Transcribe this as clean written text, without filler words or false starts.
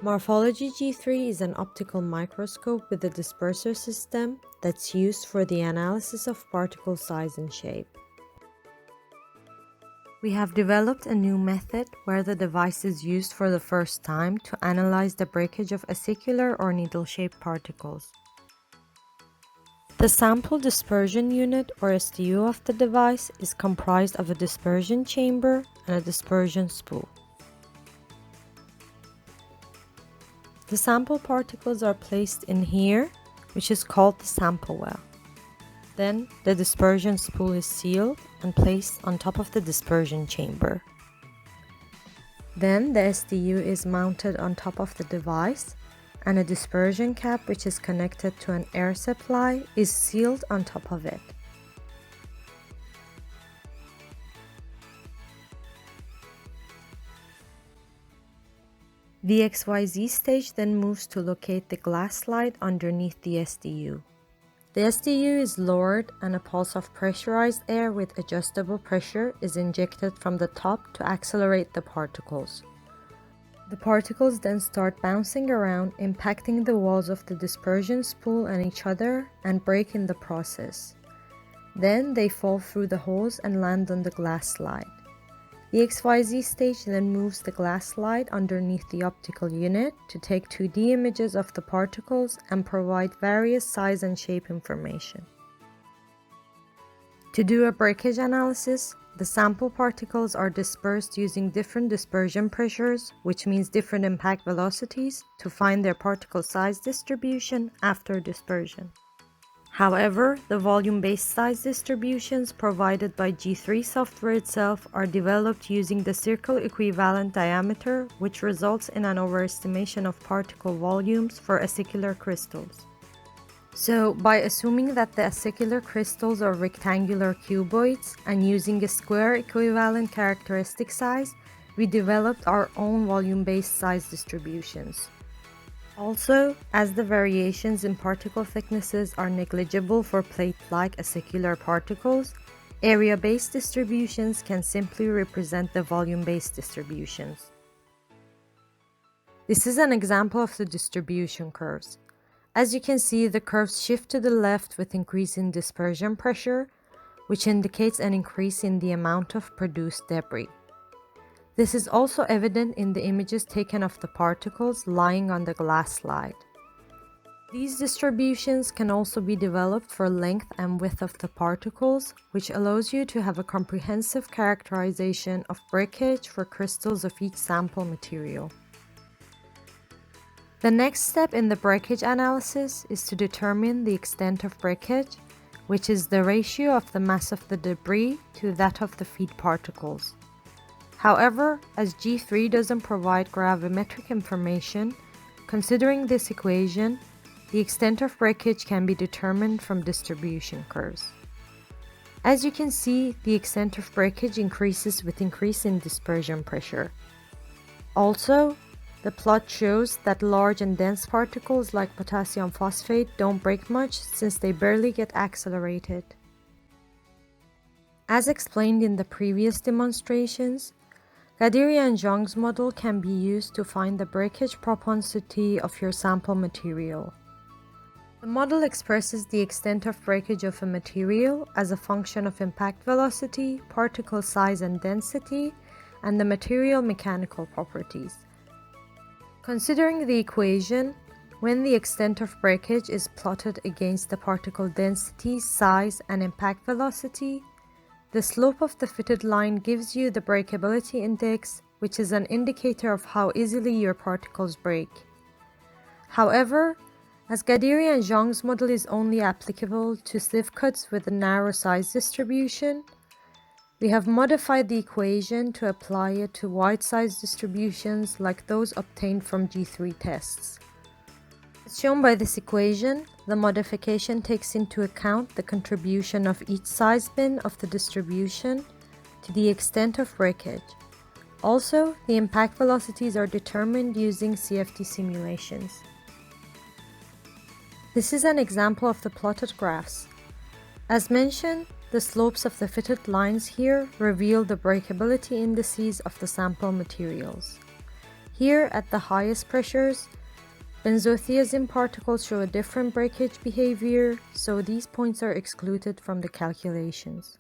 Morphologi G3 is an optical microscope with a disperser system that's used for the analysis of particle size and shape. We have developed a new method where the device is used for the first time to analyze the breakage of acicular or needle-shaped particles. The sample dispersion unit or SDU of the device is comprised of a dispersion chamber and a dispersion spool. The sample particles are placed in here, which is called the sample well. Then the dispersion spool is sealed and placed on top of the dispersion chamber. Then the SDU is mounted on top of the device, and a dispersion cap, which is connected to an air supply, is sealed on top of it. The XYZ stage then moves to locate the glass slide underneath the SDU. The SDU is lowered and a pulse of pressurized air with adjustable pressure is injected from the top to accelerate the particles. The particles then start bouncing around, impacting the walls of the dispersion spool and each other and break in the process. Then they fall through the holes and land on the glass slide. The XYZ stage then moves the glass slide underneath the optical unit to take 2D images of the particles and provide various size and shape information. To do a breakage analysis, the sample particles are dispersed using different dispersion pressures, which means different impact velocities, to find their particle size distribution after dispersion. However, the volume-based size distributions provided by G3 software itself are developed using the circle equivalent diameter, which results in an overestimation of particle volumes for acicular crystals. So, by assuming that the acicular crystals are rectangular cuboids and using a square equivalent characteristic size, we developed our own volume-based size distributions. Also, as the variations in particle thicknesses are negligible for plate-like acicular particles, area-based distributions can simply represent the volume-based distributions. This is an example of the distribution curves. As you can see, the curves shift to the left with increase in dispersion pressure, which indicates an increase in the amount of produced debris. This is also evident in the images taken of the particles lying on the glass slide. These distributions can also be developed for length and width of the particles, which allows you to have a comprehensive characterization of breakage for crystals of each sample material. The next step in the breakage analysis is to determine the extent of breakage, which is the ratio of the mass of the debris to that of the feed particles. However, as G3 doesn't provide gravimetric information, considering this equation, the extent of breakage can be determined from distribution curves. As you can see, the extent of breakage increases with increase in dispersion pressure. Also, the plot shows that large and dense particles like potassium phosphate don't break much since they barely get accelerated. As explained in the previous demonstrations, Gadiri and Zhang's model can be used to find the breakage propensity of your sample material. The model expresses the extent of breakage of a material as a function of impact velocity, particle size and density, and the material mechanical properties. Considering the equation, when the extent of breakage is plotted against the particle density, size, and impact velocity, the slope of the fitted line gives you the breakability index, which is an indicator of how easily your particles break. However, as Gadiri and Zhang's model is only applicable to sieve cuts with a narrow size distribution, we have modified the equation to apply it to wide size distributions like those obtained from G3 tests. As shown by this equation, the modification takes into account the contribution of each size bin of the distribution to the extent of breakage. Also, the impact velocities are determined using CFD simulations. This is an example of the plotted graphs. As mentioned, the slopes of the fitted lines here reveal the breakability indices of the sample materials. Here, at the highest pressures, benzothiazine particles show a different breakage behavior, so these points are excluded from the calculations.